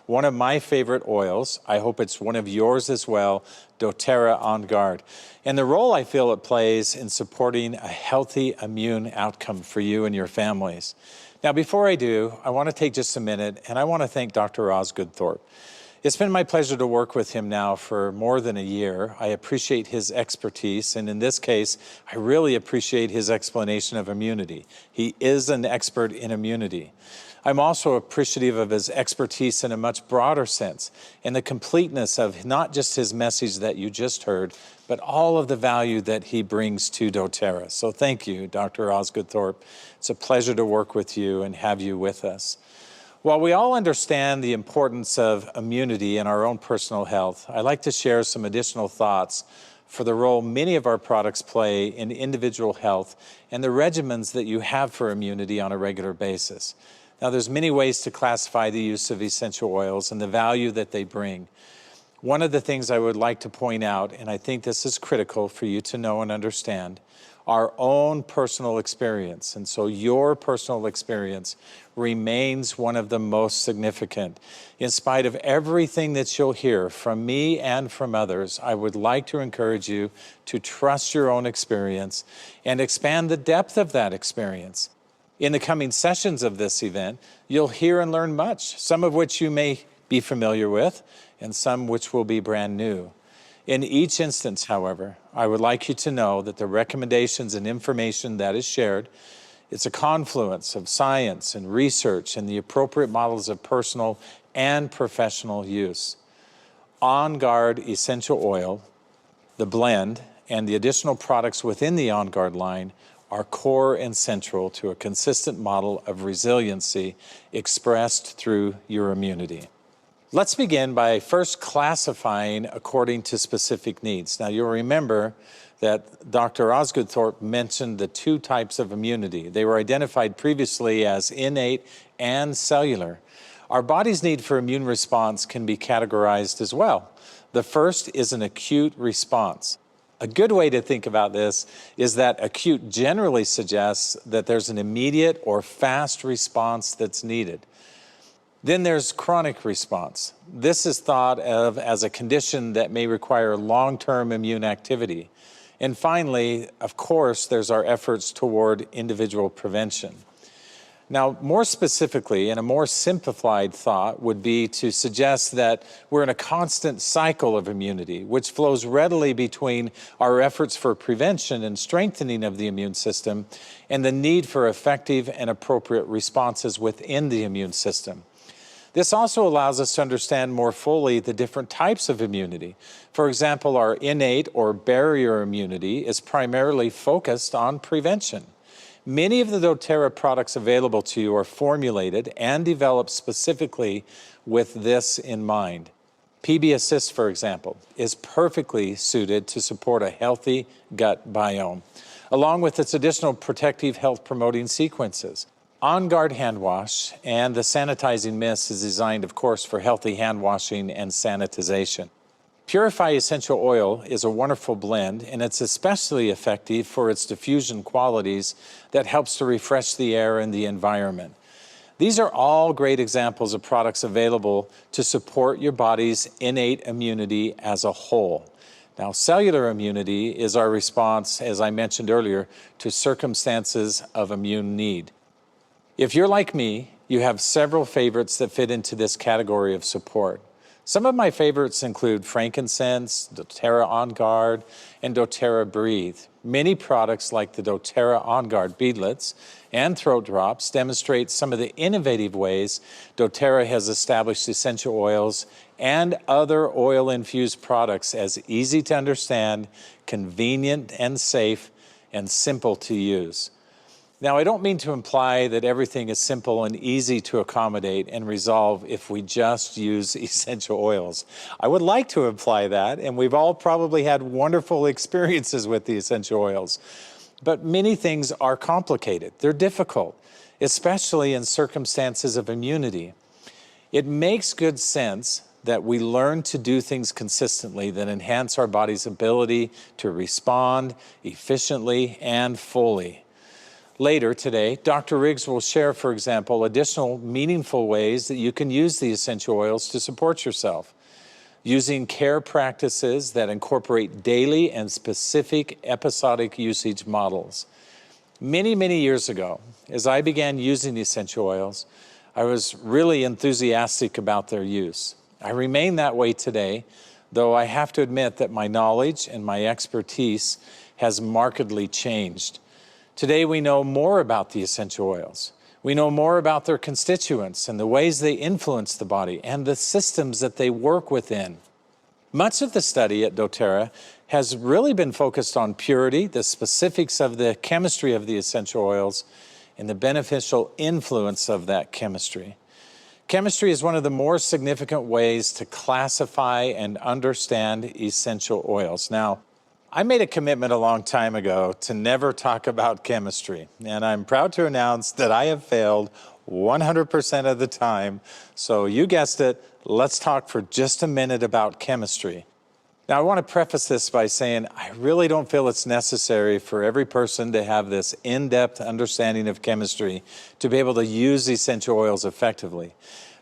one of my favorite oils. I hope it's one of yours as well, doTERRA On Guard, and the role I feel it plays in supporting a healthy immune outcome for you and your families. Now, before I do, I want to take just a minute and I want to thank Dr. Osgood Thorpe. It's been my pleasure to work with him now for more than a year. I appreciate his expertise, and in this case, I really appreciate his explanation of immunity. He is an expert in immunity. I'm also appreciative of his expertise in a much broader sense, and the completeness of not just his message that you just heard, but all of the value that he brings to doTERRA. So thank you, Dr. Osgood Thorpe. It's a pleasure to work with you and have you with us. While we all understand the importance of immunity in our own personal health, I'd like to share some additional thoughts for the role many of our products play in individual health and the regimens that you have for immunity on a regular basis. Now, there's many ways to classify the use of essential oils and the value that they bring. One of the things I would like to point out, and I think this is critical for you to know and understand, our own personal experience. And so your personal experience remains one of the most significant. In spite of everything that you'll hear from me and from others, I would like to encourage you to trust your own experience and expand the depth of that experience. In the coming sessions of this event, you'll hear and learn much, some of which you may be familiar with and some which will be brand new. In each instance, however, I would like you to know that the recommendations and information that is shared, it's a confluence of science and research and the appropriate models of personal and professional use. On Guard Essential Oil, the blend, and the additional products within the On Guard line are core and central to a consistent model of resiliency expressed through your immunity. Let's begin by first classifying according to specific needs. Now, you'll remember that Dr. Osgood Thorpe mentioned the two types of immunity. They were identified previously as innate and cellular. Our body's need for immune response can be categorized as well. The first is an acute response. A good way to think about this is that acute generally suggests that there's an immediate or fast response that's needed. Then there's chronic response. This is thought of as a condition that may require long-term immune activity. And finally, of course, there's our efforts toward individual prevention. Now, more specifically, and a more simplified thought would be to suggest that we're in a constant cycle of immunity, which flows readily between our efforts for prevention and strengthening of the immune system and the need for effective and appropriate responses within the immune system. This also allows us to understand more fully the different types of immunity. For example, our innate or barrier immunity is primarily focused on prevention. Many of the doTERRA products available to you are formulated and developed specifically with this in mind. PB Assist, for example, is perfectly suited to support a healthy gut biome, along with its additional protective health promoting sequences. On Guard hand wash and the sanitizing mist is designed, of course, for healthy hand washing and sanitization. Purify Essential Oil is a wonderful blend, and it's especially effective for its diffusion qualities that helps to refresh the air and the environment. These are all great examples of products available to support your body's innate immunity as a whole. Now, cellular immunity is our response, as I mentioned earlier, to circumstances of immune need. If you're like me, you have several favorites that fit into this category of support. Some of my favorites include frankincense, doTERRA On Guard, and doTERRA Breathe. Many products like the doTERRA On Guard beadlets and throat drops demonstrate some of the innovative ways doTERRA has established essential oils and other oil-infused products as easy to understand, convenient and safe, and simple to use. Now, I don't mean to imply that everything is simple and easy to accommodate and resolve if we just use essential oils. I would like to imply that, and we've all probably had wonderful experiences with the essential oils. But many things are complicated. They're difficult, especially in circumstances of immunity. It makes good sense that we learn to do things consistently that enhance our body's ability to respond efficiently and fully. Later today, Dr. Riggs will share, for example, additional meaningful ways that you can use the essential oils to support yourself, using care practices that incorporate daily and specific episodic usage models. Many, many years ago, as I began using the essential oils, I was really enthusiastic about their use. I remain that way today, though I have to admit that my knowledge and my expertise has markedly changed. Today we know more about the essential oils. We know more about their constituents and the ways they influence the body and the systems that they work within. Much of the study at doTERRA has really been focused on purity, the specifics of the chemistry of the essential oils, and the beneficial influence of that chemistry. Chemistry is one of the more significant ways to classify and understand essential oils. Now, I made a commitment a long time ago to never talk about chemistry, and I'm proud to announce that I have failed 100% of the time. So you guessed it, let's talk for just a minute about chemistry. Now, I want to preface this by saying I really don't feel it's necessary for every person to have this in-depth understanding of chemistry to be able to use essential oils effectively.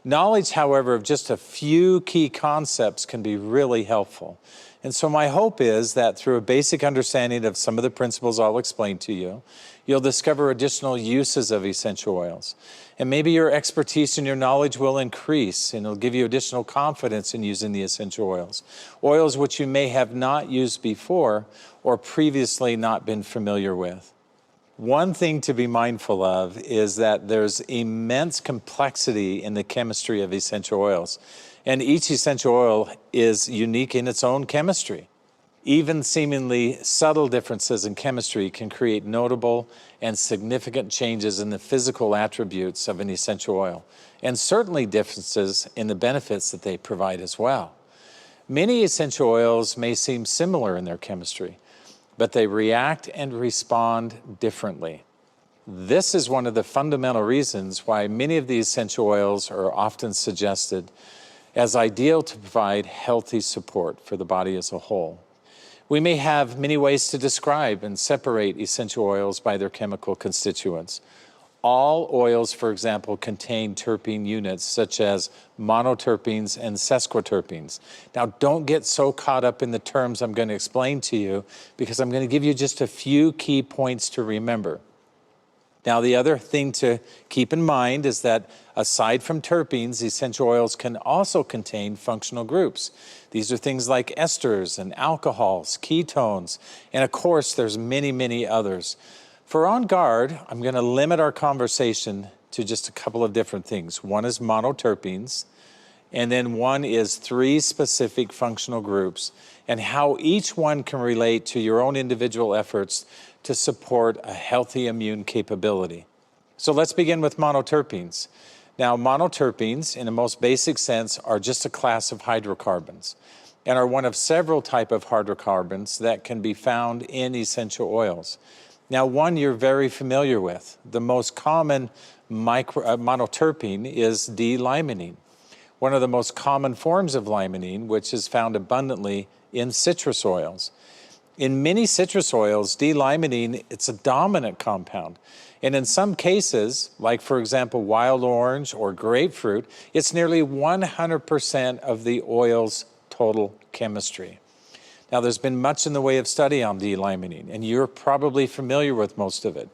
Knowledge, however, of just a few key concepts can be really helpful. And so my hope is that through a basic understanding of some of the principles I'll explain to you, you'll discover additional uses of essential oils. And maybe your expertise and your knowledge will increase, and it'll give you additional confidence in using the essential oils. Oils which you may have not used before or previously not been familiar with. One thing to be mindful of is that there's immense complexity in the chemistry of essential oils. And each essential oil is unique in its own chemistry. Even seemingly subtle differences in chemistry can create notable and significant changes in the physical attributes of an essential oil, and certainly differences in the benefits that they provide as well. Many essential oils may seem similar in their chemistry, but they react and respond differently. This is one of the fundamental reasons why many of the essential oils are often suggested as ideal to provide healthy support for the body as a whole. We may have many ways to describe and separate essential oils by their chemical constituents. All oils, for example, contain terpene units such as monoterpenes and sesquiterpenes. Now, don't get so caught up in the terms I'm going to explain to you, because I'm going to give you just a few key points to remember. Now, the other thing to keep in mind is that aside from terpenes, essential oils can also contain functional groups. These are things like esters and alcohols, ketones, and of course, there's many, many others. For On Guard, I'm going to limit our conversation to just a couple of different things. One is monoterpenes, and then one is 3 specific functional groups, and how each one can relate to your own individual efforts to support a healthy immune capability. So let's begin with monoterpenes. Now, monoterpenes, in the most basic sense, are just a class of hydrocarbons and are one of several types of hydrocarbons that can be found in essential oils. Now, one you're very familiar with. The most common monoterpene is D-limonene, one of the most common forms of limonene, which is found abundantly in citrus oils. In many citrus oils, D-limonene, it's a dominant compound. And in some cases, like for example, wild orange or grapefruit, it's nearly 100% of the oil's total chemistry. Now, there's been much in the way of study on D-limonene, and you're probably familiar with most of it.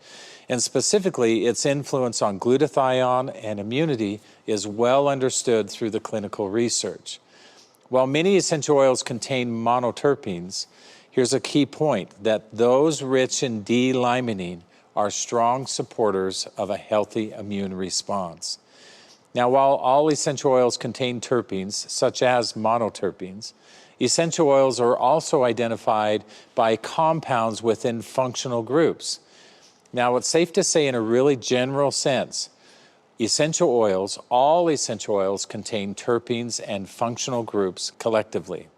And specifically, its influence on glutathione and immunity is well understood through the clinical research. While many essential oils contain monoterpenes, here's a key point, that those rich in D-limonene are strong supporters of a healthy immune response. Now, while all essential oils contain terpenes, such as monoterpenes, essential oils are also identified by compounds within functional groups. Now, it's safe to say in a really general sense, essential oils, all essential oils contain terpenes and functional groups collectively.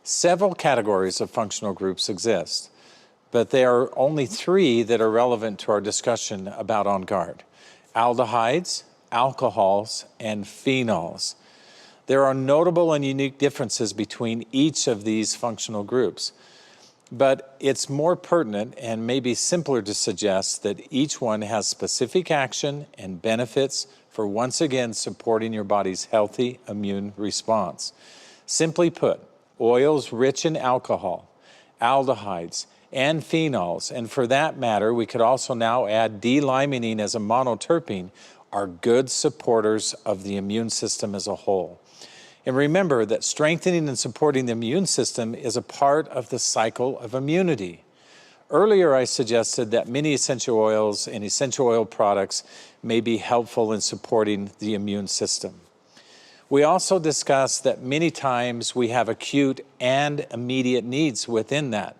Several categories of functional groups exist, but there are only 3 that are relevant to our discussion about On Guard: aldehydes, alcohols, and phenols. There are notable and unique differences between each of these functional groups. but it's more pertinent and maybe simpler to suggest that each one has specific action and benefits for once again supporting your body's healthy immune response. Simply put, oils rich in alcohol, aldehydes, and phenols, and for that matter, we could also now add D-limonene as a monoterpene, are good supporters of the immune system as a whole. And remember that strengthening and supporting the immune system is a part of the cycle of immunity. Earlier, I suggested that many essential oils and essential oil products may be helpful in supporting the immune system. We also discussed that many times we have acute and immediate needs within that.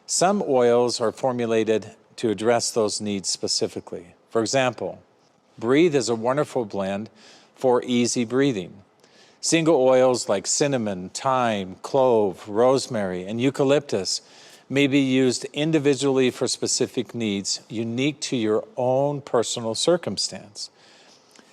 Some oils are formulated to address those needs specifically. For example, Breathe is a wonderful blend for easy breathing. Single oils like cinnamon, thyme, clove, rosemary, and eucalyptus may be used individually for specific needs unique to your own personal circumstance.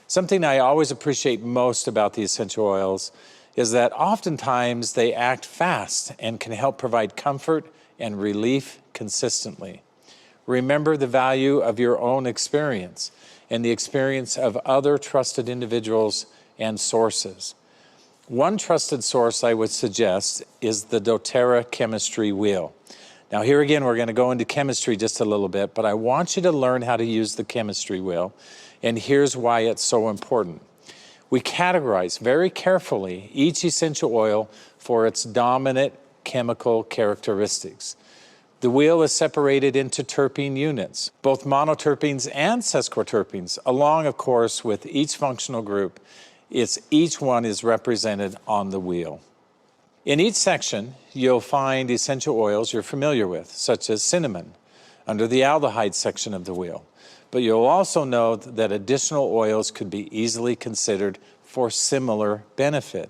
Something I always appreciate most about the essential oils is that oftentimes they act fast and can help provide comfort and relief consistently. Remember the value of your own experience and the experience of other trusted individuals and sources. One trusted source I would suggest is the doTERRA chemistry wheel. Now here again, we're going to go into chemistry just a little bit, but I want you to learn how to use the chemistry wheel, and here's why it's so important. We categorize very carefully each essential oil for its dominant chemical characteristics. The wheel is separated into terpene units, both monoterpenes and sesquiterpenes, along, of course, with each functional group. Each one is represented on the wheel. In each section, you'll find essential oils you're familiar with, such as cinnamon, under the aldehyde section of the wheel. But you'll also note that additional oils could be easily considered for similar benefit.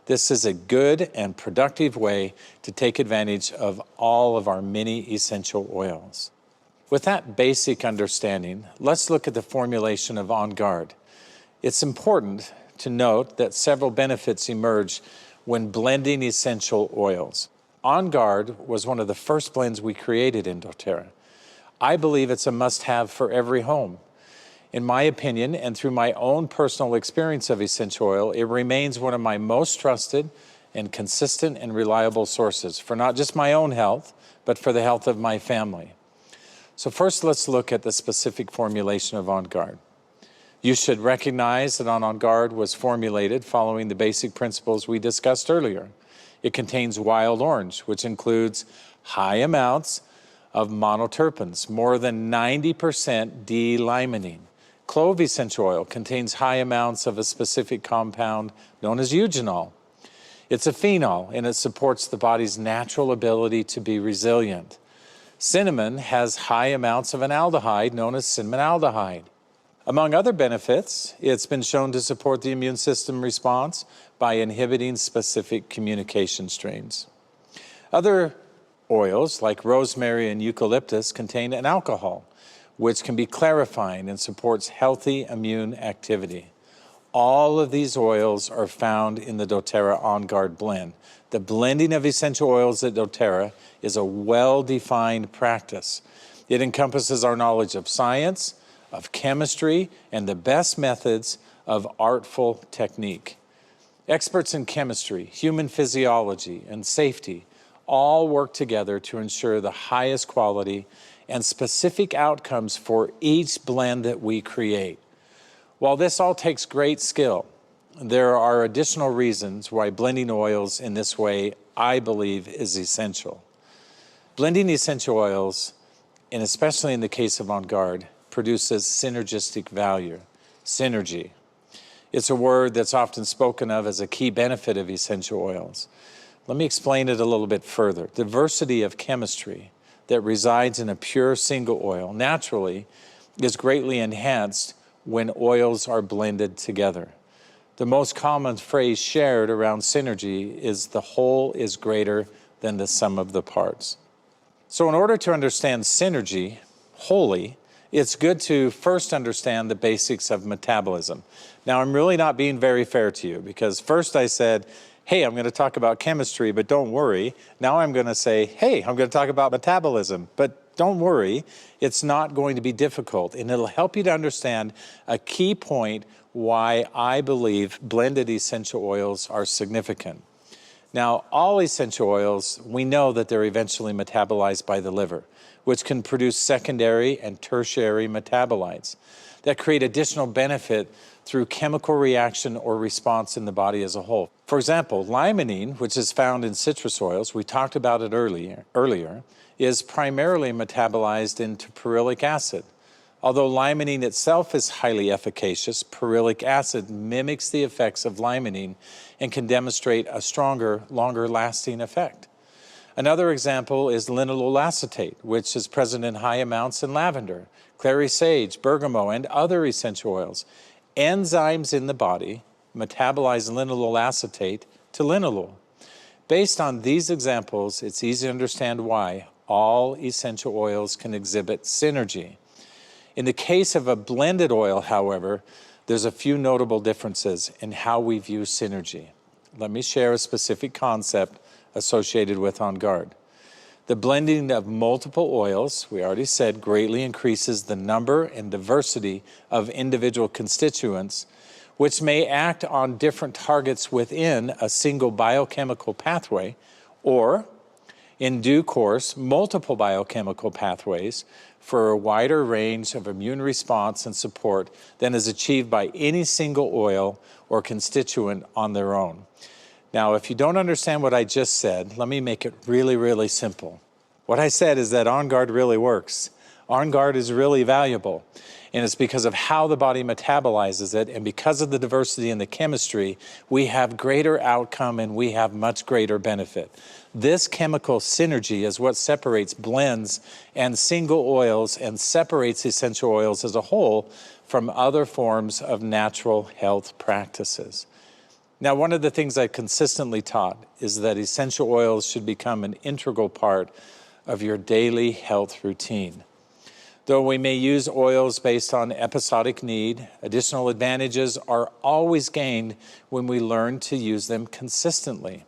This is a good and productive way to take advantage of all of our many essential oils. With that basic understanding, let's look at the formulation of On Guard. It's important to note that several benefits emerge when blending essential oils. On Guard was one of the first blends we created in doTERRA. I believe it's a must-have for every home. In my opinion, and through my own personal experience of essential oil, it remains one of my most trusted and consistent and reliable sources for not just my own health, but for the health of my family. So first, let's look at the specific formulation of On Guard. You should recognize that On Guard was formulated following the basic principles we discussed earlier. It contains wild orange, which includes high amounts of monoterpenes, more than 90% D-limonene. Clove essential oil contains high amounts of a specific compound known as eugenol. It's a phenol, and it supports the body's natural ability to be resilient. Cinnamon has high amounts of an aldehyde known as cinnamonaldehyde. Among other benefits, it's been shown to support the immune system response by inhibiting specific communication strains. Other oils, like rosemary and eucalyptus, contain an alcohol, which can be clarifying and supports healthy immune activity. All of these oils are found in the doTERRA On Guard blend. The blending of essential oils at doTERRA is a well-defined practice. It encompasses our knowledge of science, of chemistry, and the best methods of artful technique. Experts in chemistry, human physiology, and safety all work together to ensure the highest quality and specific outcomes for each blend that we create. While this all takes great skill, there are additional reasons why blending oils in this way, I believe, is essential. Blending essential oils, and especially in the case of On Guard, produces synergistic value, synergy. It's a word that's often spoken of as a key benefit of essential oils. Let me explain it a little bit further. Diversity of chemistry that resides in a pure single oil naturally is greatly enhanced when oils are blended together. The most common phrase shared around synergy is the whole is greater than the sum of the parts. So in order to understand synergy wholly, it's good to first understand the basics of metabolism. Now, I'm really not being very fair to you because first I said, hey, I'm going to talk about chemistry, but don't worry. Now I'm going to say, hey, I'm going to talk about metabolism, but don't worry. It's not going to be difficult, and it'll help you to understand a key point why I believe blended essential oils are significant. Now, all essential oils, we know that they're eventually metabolized by the liver, which can produce secondary and tertiary metabolites that create additional benefit through chemical reaction or response in the body as a whole. For example, limonene, which is found in citrus oils, we talked about it earlier, is primarily metabolized into pyrrolic acid. Although limonene itself is highly efficacious, pyrrolic acid mimics the effects of limonene and can demonstrate a stronger, longer-lasting effect. Another example is linalool acetate, which is present in high amounts in lavender, clary sage, bergamot, and other essential oils. Enzymes in the body metabolize linalool acetate to linalool. Based on these examples, it's easy to understand why all essential oils can exhibit synergy. In the case of a blended oil, however, there's a few notable differences in how we view synergy. Let me share a specific concept associated with On Guard. The blending of multiple oils, we already said, greatly increases the number and diversity of individual constituents, which may act on different targets within a single biochemical pathway, or, in due course, multiple biochemical pathways for a wider range of immune response and support than is achieved by any single oil or constituent on their own. Now, if you don't understand what I just said, let me make it really, really simple. What I said is that On Guard really works. On Guard is really valuable, and it's because of how the body metabolizes it, and because of the diversity in the chemistry, we have greater outcome and we have much greater benefit. This chemical synergy is what separates blends and single oils and separates essential oils as a whole from other forms of natural health practices. Now, one of the things I've consistently taught is that essential oils should become an integral part of your daily health routine. Though we may use oils based on episodic need, additional advantages are always gained when we learn to use them consistently.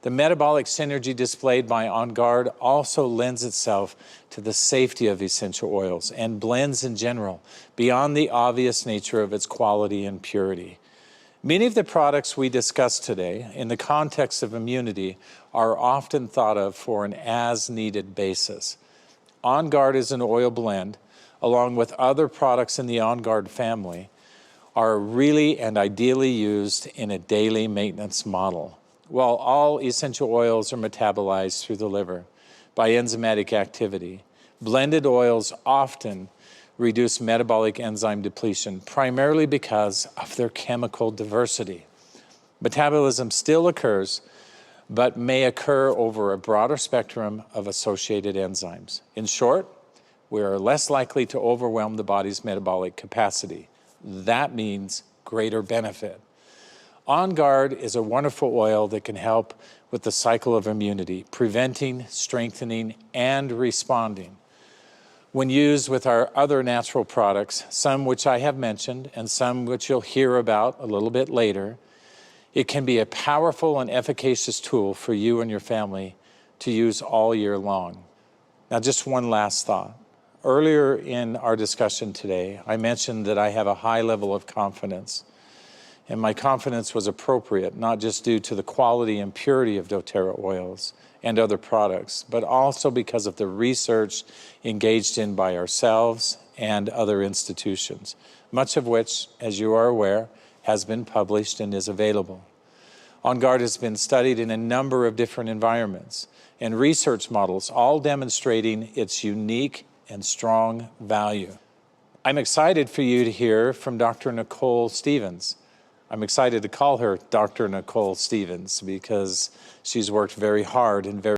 The metabolic synergy displayed by On Guard also lends itself to the safety of essential oils and blends in general, beyond the obvious nature of its quality and purity. Many of the products we discussed today, in the context of immunity, are often thought of for an as-needed basis. On Guard is an oil blend, along with other products in the On Guard family, are really and ideally used in a daily maintenance model. While all essential oils are metabolized through the liver by enzymatic activity, blended oils often reduce metabolic enzyme depletion, primarily because of their chemical diversity. Metabolism still occurs, but may occur over a broader spectrum of associated enzymes. In short, we are less likely to overwhelm the body's metabolic capacity. That means greater benefit. On Guard is a wonderful oil that can help with the cycle of immunity, preventing, strengthening, and responding. When used with our other natural products, some which I have mentioned and some which you'll hear about a little bit later, it can be a powerful and efficacious tool for you and your family to use all year long. Now, just one last thought. Earlier in our discussion today, I mentioned that I have a high level of confidence. And my confidence was appropriate, not just due to the quality and purity of doTERRA oils and other products, but also because of the research engaged in by ourselves and other institutions, much of which, as you are aware, has been published and is available. On Guard has been studied in a number of different environments and research models, all demonstrating its unique and strong value. I'm excited for you to hear from Dr. Nicole Stevens. I'm excited to call her Dr. Nicole Stevens because she's worked very hard and very